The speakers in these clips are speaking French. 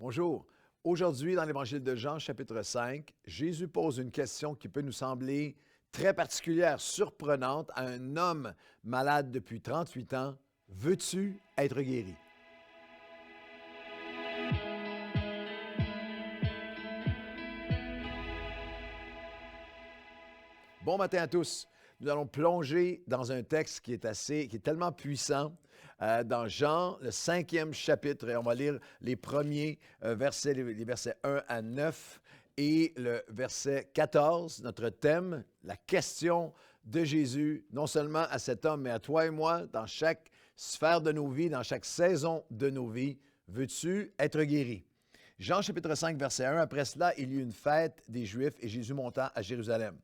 Bonjour. Aujourd'hui, dans l'Évangile de Jean, chapitre 5, Jésus pose une question qui peut nous sembler très particulière, surprenante à un homme malade depuis 38 ans. Veux-tu être guéri? Bon matin à tous. Nous allons plonger dans un texte qui est tellement puissant, dans Jean, le 5e chapitre, et on va lire les premiers versets, les versets 1 à 9 et le verset 14. Notre thème, la question de Jésus, non seulement à cet homme, mais à toi et moi, dans chaque sphère de nos vies, dans chaque saison de nos vies. Veux-tu être guéri? Jean chapitre 5, verset 1, après cela, il y eut une fête des Juifs et Jésus monta à Jérusalem.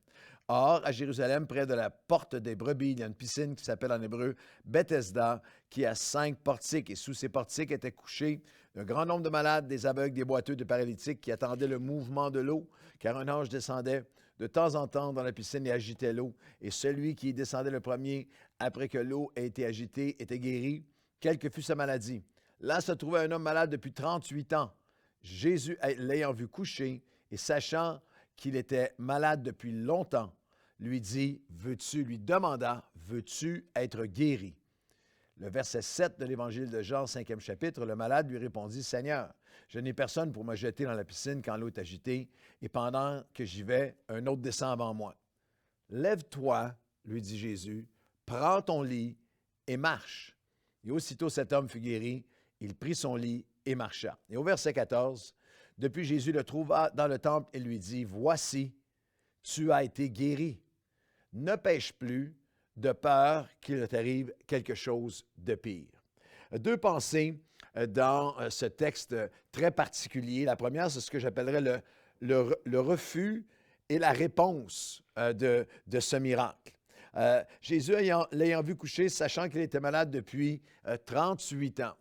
Or, à Jérusalem, près de la porte des brebis, il y a une piscine qui s'appelle en hébreu Bethesda, qui a 5 portiques. Et sous ces portiques étaient couchés un grand nombre de malades, des aveugles, des boiteux, des paralytiques qui attendaient le mouvement de l'eau, car un ange descendait de temps en temps dans la piscine et agitait l'eau. Et celui qui descendait le premier, après que l'eau ait été agitée, était guéri, quelle que fût sa maladie. Là se trouvait un homme malade depuis 38 ans. Jésus, l'ayant vu coucher et sachant qu'il était malade depuis longtemps, lui demanda, veux-tu être guéri? Le verset 7 de l'Évangile de Jean, 5e chapitre, le malade lui répondit, Seigneur, je n'ai personne pour me jeter dans la piscine quand l'eau est agitée, et pendant que j'y vais, un autre descend avant moi. Lève-toi, lui dit Jésus, prends ton lit et marche. Et aussitôt cet homme fut guéri, il prit son lit et marcha. Et au verset 14, depuis Jésus le trouva dans le temple et lui dit, voici, tu as été guéri. Ne pêche plus de peur qu'il t'arrive quelque chose de pire. Deux pensées dans ce texte très particulier. La première, c'est ce que j'appellerais le refus et la réponse de ce miracle. Jésus, l'ayant vu coucher, sachant qu'il était malade depuis 38 ans,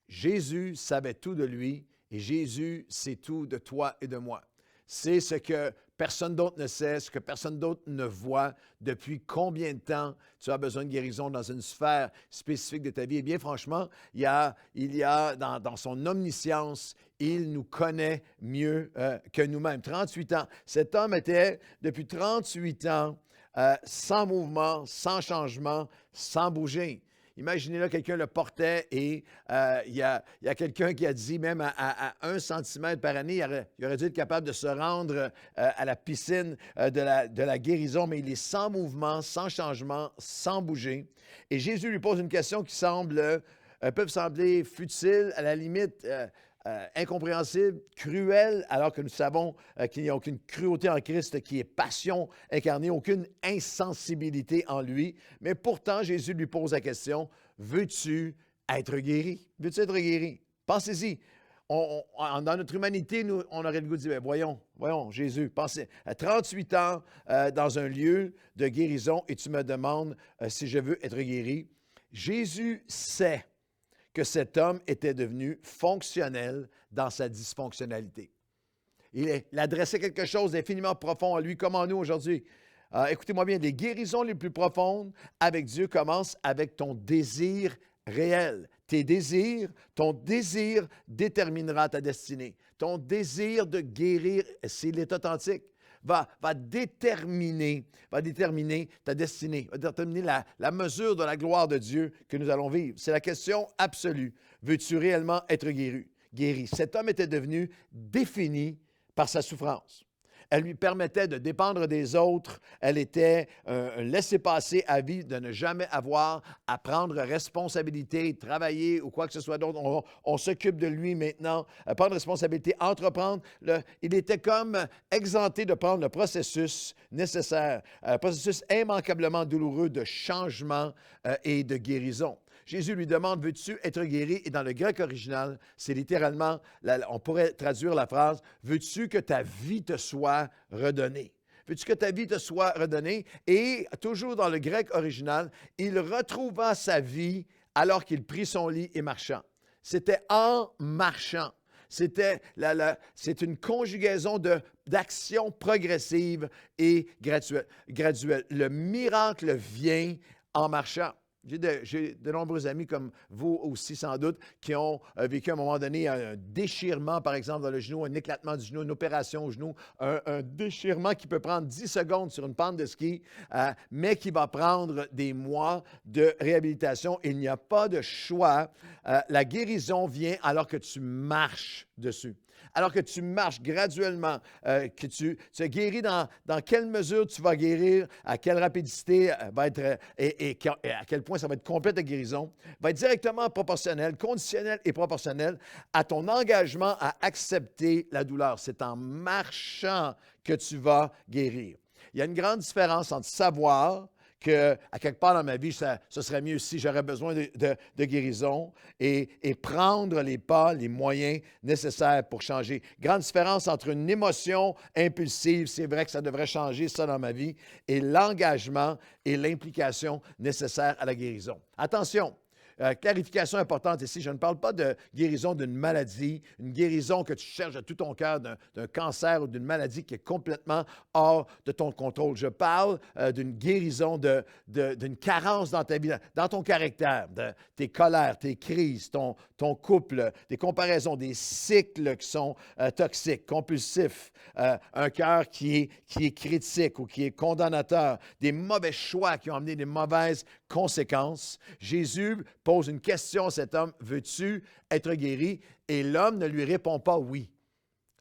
Jésus savait tout de lui et Jésus sait tout de toi et de moi. C'est ce que personne d'autre ne sait, ce que personne d'autre ne voit. Depuis combien de temps tu as besoin de guérison dans une sphère spécifique de ta vie? Eh bien, franchement, il y a dans son omniscience, il nous connaît mieux que nous-mêmes. 38 ans. Cet homme était depuis 38 ans sans mouvement, sans changement, sans bouger. Imaginez là, quelqu'un le portait et il y a quelqu'un qui a dit même à 1 centimètre par année, il aurait dû être capable de se rendre à la piscine de la guérison, mais il est sans mouvement, sans changement, sans bouger. Et Jésus lui pose une question qui peut sembler futile, à la limite incompréhensible, cruelle, alors que nous savons qu'il n'y a aucune cruauté en Christ, qui est passion incarnée, aucune insensibilité en lui. Mais pourtant, Jésus lui pose la question, veux-tu être guéri? Veux-tu être guéri? Pensez-y. Dans notre humanité, nous, on aurait le goût de dire, voyons, Jésus, pensez, à 38 ans dans un lieu de guérison et tu me demandes si je veux être guéri. Jésus sait que cet homme était devenu fonctionnel dans sa dysfonctionnalité. Il adressait quelque chose d'infiniment profond à lui, comme en nous aujourd'hui. Écoutez-moi bien, les guérisons les plus profondes avec Dieu commencent avec ton désir réel. Ton désir déterminera ta destinée. Ton désir de guérir, s'il est authentique, va déterminer ta destinée, va déterminer la mesure de la gloire de Dieu que nous allons vivre. C'est la question absolue. Veux-tu réellement être guéri? Cet homme était devenu défini par sa souffrance. Elle lui permettait de dépendre des autres. Elle était un laissez-passer à vie de ne jamais avoir à prendre responsabilité, travailler ou quoi que ce soit d'autre. On s'occupe de lui maintenant, prendre responsabilité, entreprendre. Il était comme exempté de prendre le processus nécessaire, un processus immanquablement douloureux de changement et de guérison. Jésus lui demande, veux-tu être guéri? Et dans le grec original, c'est littéralement, on pourrait traduire la phrase, veux-tu que ta vie te soit redonnée? Veux-tu que ta vie te soit redonnée? Et toujours dans le grec original, il retrouva sa vie alors qu'il prit son lit et marchant. C'était en marchant. C'est une conjugaison d'actions progressives et graduelles. Le miracle vient en marchant. J'ai de nombreux amis comme vous aussi sans doute qui ont vécu à un moment donné un déchirement, par exemple, dans le genou, un éclatement du genou, une opération au genou, un déchirement qui peut prendre 10 secondes sur une pente de ski, mais qui va prendre des mois de réhabilitation. Il n'y a pas de choix. La guérison vient alors que tu marches dessus. Alors que tu marches graduellement, que tu guéris dans quelle mesure tu vas guérir, à quelle rapidité va être, et à quel point ça va être complète de guérison, va être directement proportionnel, conditionnel et proportionnel à ton engagement à accepter la douleur. C'est en marchant que tu vas guérir. Il y a une grande différence entre savoir qu'à quelque part dans ma vie, ce serait mieux si j'aurais besoin de guérison et prendre les pas, les moyens nécessaires pour changer. Grande différence entre une émotion impulsive, c'est vrai que ça devrait changer ça dans ma vie, et l'engagement et l'implication nécessaires à la guérison. Attention! Clarification importante ici, je ne parle pas de guérison d'une maladie, une guérison que tu cherches de tout ton cœur d'un cancer ou d'une maladie qui est complètement hors de ton contrôle. Je parle d'une guérison d'une carence dans ta vie, dans ton caractère, de tes colères, tes crises, ton couple, des comparaisons, des cycles qui sont toxiques, compulsifs, un cœur qui est critique ou qui est condamnateur, des mauvais choix qui ont amené des mauvaises conséquences. Jésus pose une question à cet homme, « Veux-tu être guéri? » Et l'homme ne lui répond pas « oui ».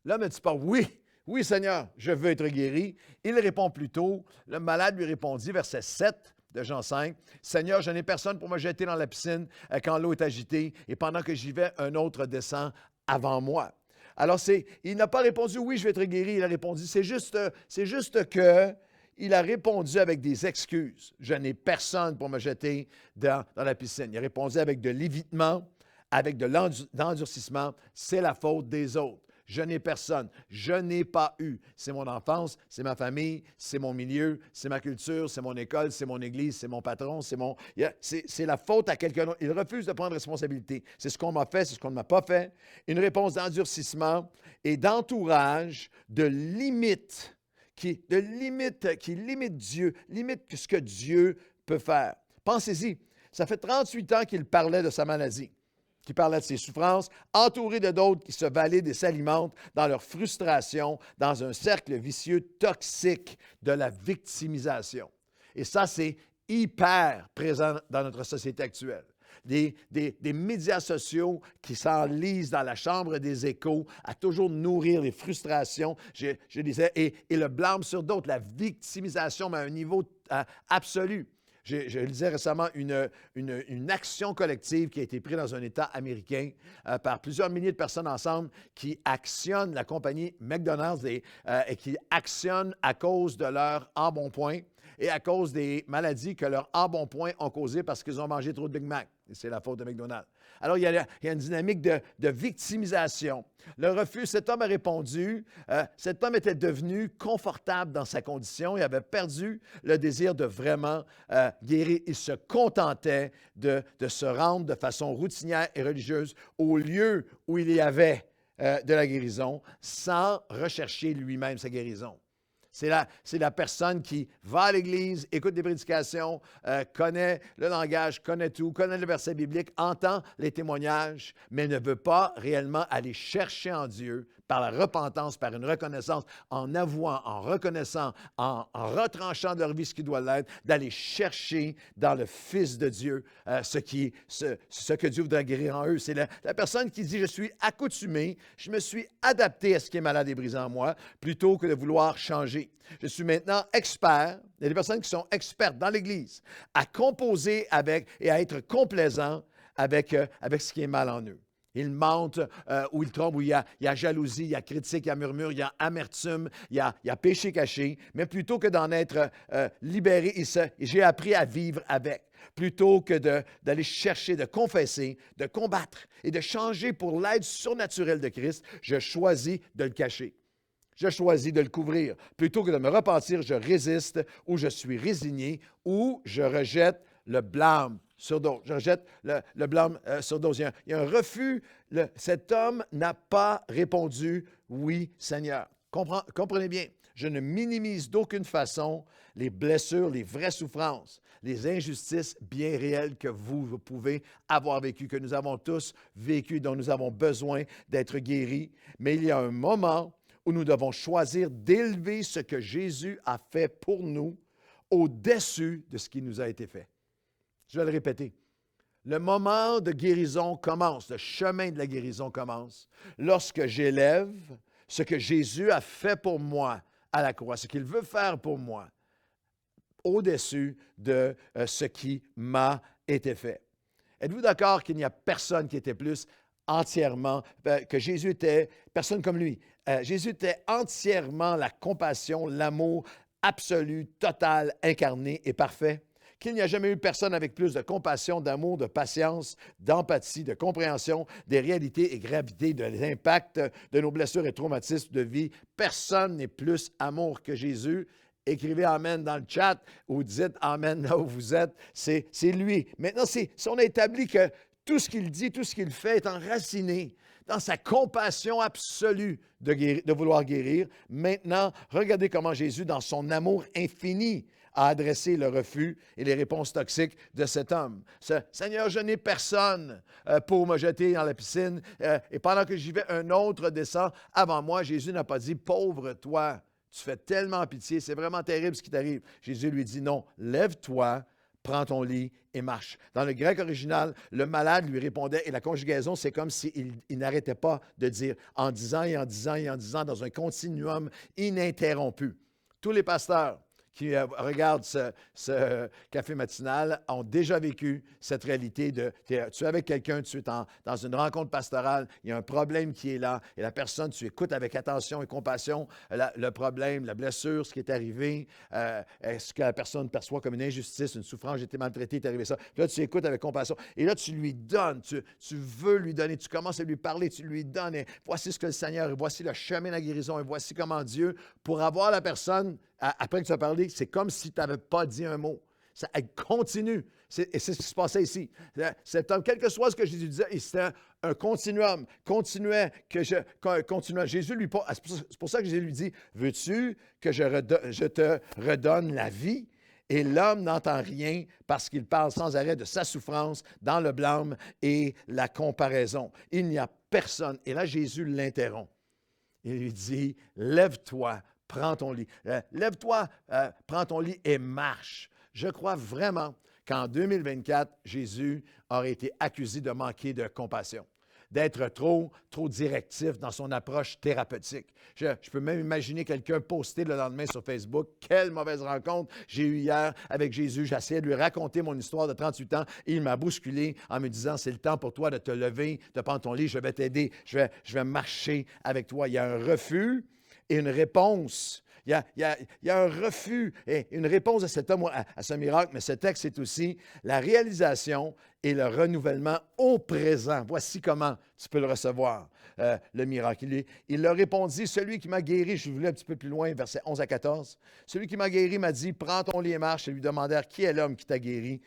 L'homme ne dit pas « oui ». Oui, Seigneur, je veux être guéri. Il répond plutôt, le malade lui répondit, verset 7 de Jean 5, « Seigneur, je n'ai personne pour me jeter dans la piscine quand l'eau est agitée, et pendant que j'y vais, un autre descend avant moi. » Alors, il n'a pas répondu « oui, je vais être guéri ». Il a répondu « c'est juste que… » Il a répondu avec des excuses. « Je n'ai personne pour me jeter dans la piscine. » Il a répondu avec de l'évitement, avec de l'endurcissement. « C'est la faute des autres. Je n'ai personne. Je n'ai pas eu. C'est mon enfance, c'est ma famille, c'est mon milieu, c'est ma culture, c'est mon école, c'est mon église, c'est mon patron, c'est la faute à quelqu'un d'autre. » Il refuse de prendre responsabilité. C'est ce qu'on m'a fait, c'est ce qu'on ne m'a pas fait. Une réponse d'endurcissement et d'entourage, de limite, qui limite Dieu, limite ce que Dieu peut faire. Pensez-y, ça fait 38 ans qu'il parlait de sa maladie, qu'il parlait de ses souffrances, entouré de d'autres qui se valident et s'alimentent dans leur frustration, dans un cercle vicieux toxique de la victimisation. Et ça, c'est hyper présent dans notre société actuelle. Des médias sociaux qui s'enlisent dans la chambre des échos à toujours nourrir les frustrations, je disais, et le blâme sur d'autres, la victimisation, mais à un niveau absolu. Je lisais récemment une action collective qui a été prise dans un État américain par plusieurs milliers de personnes ensemble qui actionnent la compagnie McDonald's et qui actionnent à cause de leur embonpoint et à cause des maladies que leurs embonpoints ont causées parce qu'ils ont mangé trop de Big Mac. Et c'est la faute de McDonald's. Alors, il y a une dynamique de victimisation. Le refus, cet homme a répondu, cet homme était devenu confortable dans sa condition, il avait perdu le désir de vraiment guérir. Il se contentait de se rendre de façon routinière et religieuse au lieu où il y avait de la guérison, sans rechercher lui-même sa guérison. C'est la personne qui va à l'Église, écoute des prédications, connaît le langage, connaît tout, connaît le verset biblique, entend les témoignages, mais ne veut pas réellement aller chercher en Dieu par la repentance, par une reconnaissance, en avouant, en reconnaissant, en retranchant de leur vie ce qui doit l'être, d'aller chercher dans le Fils de Dieu ce que Dieu voudrait guérir en eux. C'est la personne qui dit « Je suis accoutumé, je me suis adapté à ce qui est malade et brisé en moi, plutôt que de vouloir changer. Je suis maintenant expert. » Il y a des personnes qui sont expertes dans l'Église à composer avec et à être complaisants avec ce qui est mal en eux. Ils mentent ou ils trompent, où il y a jalousie, il y a critique, il y a murmure, il y a amertume, il y a péché caché. Mais plutôt que d'en être libéré, j'ai appris à vivre avec. Plutôt que d'aller chercher, de confesser, de combattre et de changer pour l'aide surnaturelle de Christ, je choisis de le cacher. Je choisis de le couvrir. Plutôt que de me repentir, je résiste ou je suis résigné ou je rejette le blâme sur d'autres. Je rejette le blâme sur d'autres. Il y a un refus. Cet homme n'a pas répondu « Oui, Seigneur ». Comprenez bien. Je ne minimise d'aucune façon les blessures, les vraies souffrances, les injustices bien réelles que vous pouvez avoir vécues, que nous avons tous vécues, dont nous avons besoin d'être guéris. Mais il y a un moment où nous devons choisir d'élever ce que Jésus a fait pour nous au-dessus de ce qui nous a été fait. Je vais le répéter. Le moment de guérison commence, le chemin de la guérison commence lorsque j'élève ce que Jésus a fait pour moi à la croix, ce qu'il veut faire pour moi, au-dessus de ce qui m'a été fait. Êtes-vous d'accord qu'il n'y a personne qui était plus entièrement, que Jésus était, personne comme lui. Jésus était entièrement la compassion, l'amour absolu, total, incarné et parfait. Qu'il n'y a jamais eu personne avec plus de compassion, d'amour, de patience, d'empathie, de compréhension des réalités et gravités de l'impact de nos blessures et traumatismes de vie. Personne n'est plus amour que Jésus. Écrivez Amen dans le chat ou dites Amen là où vous êtes. C'est lui. Maintenant, si on a établi que tout ce qu'il dit, tout ce qu'il fait est enraciné dans sa compassion absolue de vouloir guérir. Maintenant, regardez comment Jésus, dans son amour infini, a adressé le refus et les réponses toxiques de cet homme. Seigneur, je n'ai personne pour me jeter dans la piscine. Et pendant que j'y vais, un autre descend avant moi. Jésus n'a pas dit, pauvre toi, tu fais tellement pitié, c'est vraiment terrible ce qui t'arrive. Jésus lui dit, non, lève-toi, prends ton lit et marche. Dans le grec original, le malade lui répondait, et la conjugaison, c'est comme s'il n'arrêtait pas de dire, en disant et en disant et en disant, dans un continuum ininterrompu. Tous les pasteurs qui regardent ce café matinal ont déjà vécu cette réalité de tu es avec quelqu'un, tu es dans une rencontre pastorale, il y a un problème qui est là, et la personne, tu écoutes avec attention et compassion le problème, la blessure, ce qui est arrivé, est-ce que la personne perçoit comme une injustice, une souffrance, j'ai été maltraité, il est arrivé ça. Puis là, tu écoutes avec compassion, et là, tu lui donnes, tu veux lui donner, tu commences à lui parler, tu lui donnes, et voici ce que le Seigneur, et voici le chemin de la guérison, et voici comment Dieu, pour avoir la personne, après que tu as parlé, c'est comme si tu n'avais pas dit un mot. Elle continue. Et c'est ce qui se passait ici. Cet homme, quel que soit ce que Jésus disait, c'était un continuum. Continuait. Jésus lui pas. C'est pour ça que Jésus lui dit, veux-tu que je te redonne la vie? Et l'homme n'entend rien parce qu'il parle sans arrêt de sa souffrance, dans le blâme et la comparaison. Il n'y a personne. Et là, Jésus l'interrompt. Il lui dit, lève-toi. Prends ton lit. Lève-toi, prends ton lit et marche. Je crois vraiment qu'en 2024, Jésus aurait été accusé de manquer de compassion, d'être trop directif dans son approche thérapeutique. Je peux même imaginer quelqu'un poster le lendemain sur Facebook. Quelle mauvaise rencontre j'ai eue hier avec Jésus. J'essayais de lui raconter mon histoire de 38 ans et il m'a bousculé en me disant, c'est le temps pour toi de te lever, de prendre ton lit, je vais t'aider, je vais marcher avec toi. Il y a un refus et une réponse. Il y a un refus et une réponse à cet homme, à ce miracle, mais ce texte, c'est aussi la réalisation et le renouvellement au présent. Voici comment tu peux le recevoir, le miracle. Il leur répondit, celui qui m'a guéri, je voulais un petit peu plus loin, versets 11 à 14, celui qui m'a guéri m'a dit, prends ton lit et marche. Ils lui demandèrent, qui est l'homme qui t'a guéri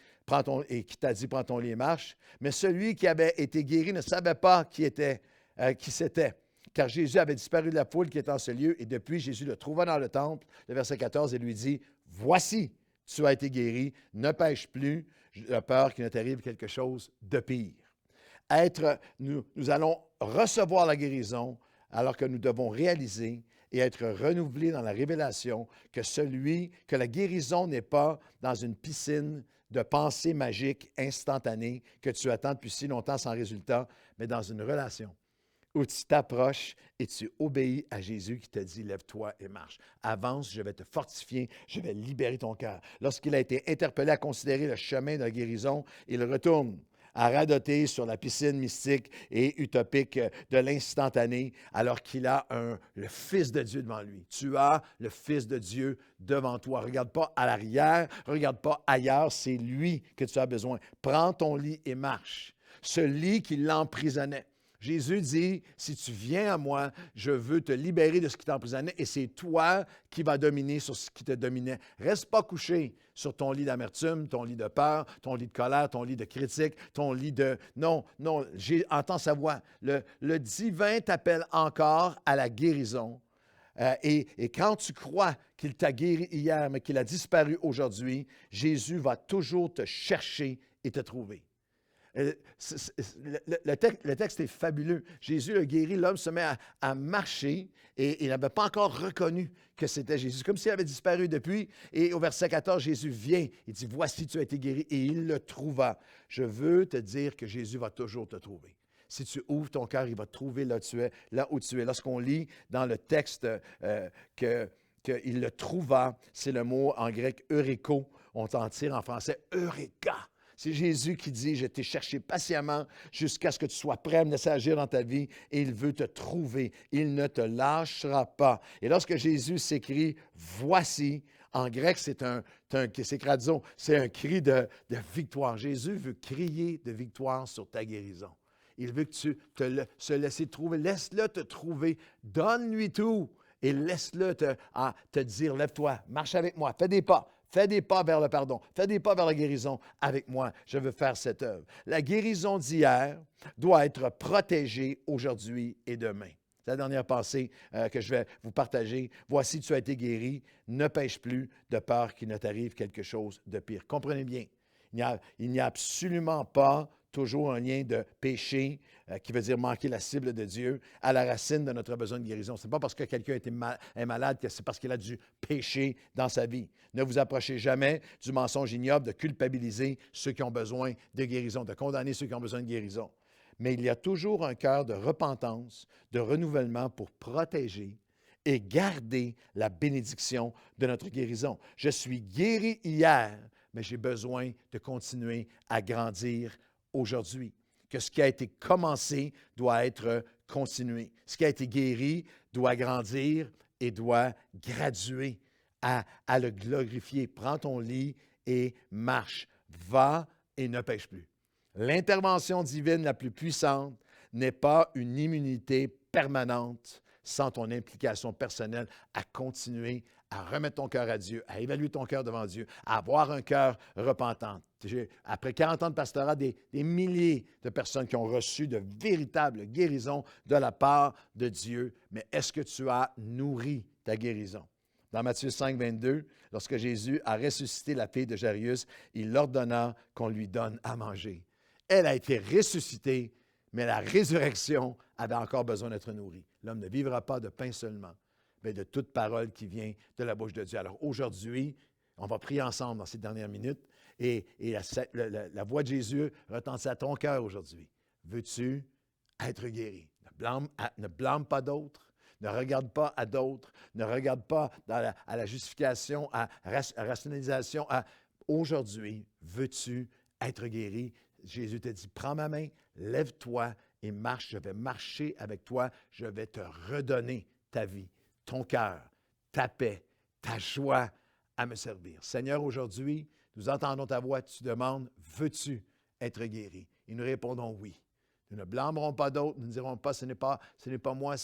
et qui t'a dit, prends ton lit et marche? Mais celui qui avait été guéri ne savait pas qui c'était. Car Jésus avait disparu de la foule qui était en ce lieu, et depuis, Jésus le trouva dans le temple, le verset 14, et lui dit, « Voici, tu as été guéri, ne pêche plus, j'ai peur qu'il ne t'arrive quelque chose de pire. » Nous allons recevoir la guérison alors que nous devons réaliser et être renouvelés dans la révélation que la guérison n'est pas dans une piscine de pensées magiques instantanées que tu attends depuis si longtemps sans résultat, mais dans une relation où tu t'approches et tu obéis à Jésus qui te dit « Lève-toi et marche. Avance, je vais te fortifier, je vais libérer ton cœur. » Lorsqu'il a été interpellé à considérer le chemin de la guérison, il retourne à radoter sur la piscine mystique et utopique de l'instantané, alors qu'il a le Fils de Dieu devant lui. Tu as le Fils de Dieu devant toi. Regarde pas à l'arrière, regarde pas ailleurs, c'est lui que tu as besoin. Prends ton lit et marche. Ce lit qui l'emprisonnait. Jésus dit, si tu viens à moi, je veux te libérer de ce qui t'emprisonnait et c'est toi qui vas dominer sur ce qui te dominait. Reste pas couché sur ton lit d'amertume, ton lit de peur, ton lit de colère, ton lit de critique, ton lit de... Non, entends sa voix. Le divin t'appelle encore à la guérison. Et quand tu crois qu'il t'a guéri hier, mais qu'il a disparu aujourd'hui, Jésus va toujours te chercher et te trouver. Le texte est fabuleux. Jésus a guéri, l'homme se met à marcher et il n'avait pas encore reconnu que c'était Jésus, comme s'il avait disparu depuis. Et au verset 14, Jésus vient, il dit, voici, tu as été guéri, et il le trouva. Je veux te dire que Jésus va toujours te trouver. Si tu ouvres ton cœur, il va te trouver là où tu es. Lorsqu'on lit dans le texte qu'il le trouva, c'est le mot en grec eureko, on t'en tire en français eureka. C'est Jésus qui dit, je t'ai cherché patiemment jusqu'à ce que tu sois prêt à me laisser agir dans ta vie et il veut te trouver. Il ne te lâchera pas. Et lorsque Jésus s'écrit, voici, en grec, c'est un cri de victoire. Jésus veut crier de victoire sur ta guérison. Il veut que tu se laisses trouver. Laisse-le te trouver. Donne-lui tout et laisse-le te dire, lève-toi, marche avec moi, fais des pas. Fais des pas vers le pardon. Fais des pas vers la guérison avec moi. Je veux faire cette œuvre. La guérison d'hier doit être protégée aujourd'hui et demain. C'est la dernière pensée que je vais vous partager. Voici, tu as été guéri. Ne pêche plus de peur qu'il ne t'arrive quelque chose de pire. Comprenez bien, il n'y a absolument pas toujours un lien de péché, qui veut dire manquer la cible de Dieu, à la racine de notre besoin de guérison. Ce n'est pas parce que quelqu'un est malade que c'est parce qu'il a du péché dans sa vie. Ne vous approchez jamais du mensonge ignoble de culpabiliser ceux qui ont besoin de guérison, de condamner ceux qui ont besoin de guérison. Mais il y a toujours un cœur de repentance, de renouvellement pour protéger et garder la bénédiction de notre guérison. Je suis guéri hier, mais j'ai besoin de continuer à grandir aujourd'hui. Que ce qui a été commencé doit être continué. Ce qui a été guéri doit grandir et doit graduer à le glorifier. Prends ton lit et marche. Va et ne pêche plus. L'intervention divine la plus puissante n'est pas une immunité permanente sans ton implication personnelle à continuer à remettre ton cœur à Dieu, à évaluer ton cœur devant Dieu, à avoir un cœur repentant. Après 40 ans de pastorat, des milliers de personnes qui ont reçu de véritables guérisons de la part de Dieu. Mais est-ce que tu as nourri ta guérison? Dans Matthieu 5, 22, lorsque Jésus a ressuscité la fille de Jairus, il ordonna qu'on lui donne à manger. Elle a été ressuscitée, mais la résurrection avait encore besoin d'être nourrie. L'homme ne vivra pas de pain seulement, mais de toute parole qui vient de la bouche de Dieu. Alors aujourd'hui, on va prier ensemble dans ces dernières minutes et la voix de Jésus retentit à ton cœur aujourd'hui. Veux-tu être guéri? Ne blâme pas d'autres. Ne regarde pas à d'autres. Ne regarde pas à la justification, à la rationalisation. Aujourd'hui, veux-tu être guéri? Jésus te dit, prends ma main, lève-toi et marche. Je vais marcher avec toi. Je vais te redonner ta vie, ton cœur, ta paix, ta joie à me servir. Seigneur, aujourd'hui, nous entendons ta voix. Tu demandes, veux-tu être guéri? Et nous répondons oui. Nous ne blâmerons pas d'autres, nous ne dirons pas, ce n'est pas moi,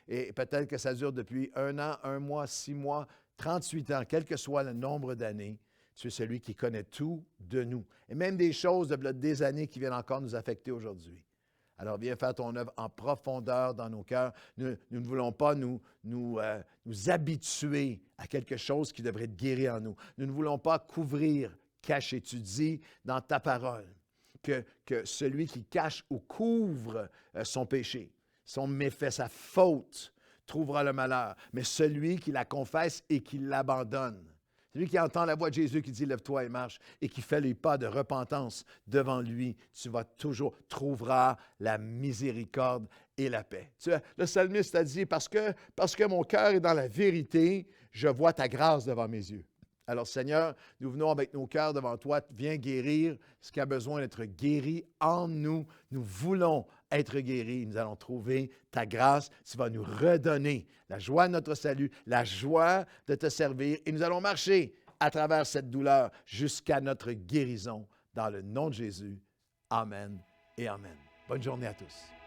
et peut-être que ça dure depuis 1 an, 1 mois, 6 mois, 38 ans, quel que soit le nombre d'années, tu es celui qui connaît tout de nous. Et même des choses de des années qui viennent encore nous affecter aujourd'hui. Alors viens faire ton œuvre en profondeur dans nos cœurs. Nous ne voulons pas nous habituer à quelque chose qui devrait être guéri en nous. Nous ne voulons pas couvrir, cacher. Tu dis dans ta parole que celui qui cache ou couvre son péché, son méfait, sa faute, trouvera le malheur. Mais celui qui la confesse et qui l'abandonne, celui qui entend la voix de Jésus qui dit « Lève-toi et marche » et qui fait les pas de repentance devant lui, tu vas toujours trouveras la miséricorde et la paix. Le psalmiste a dit « Parce que mon cœur est dans la vérité, je vois ta grâce devant mes yeux. » Alors, Seigneur, nous venons avec nos cœurs devant toi. Viens guérir ce qui a besoin d'être guéri en nous. Nous voulons être guéris. Nous allons trouver ta grâce. Tu vas nous redonner la joie de notre salut, la joie de te servir. Et nous allons marcher à travers cette douleur jusqu'à notre guérison. Dans le nom de Jésus. Amen et amen. Bonne journée à tous.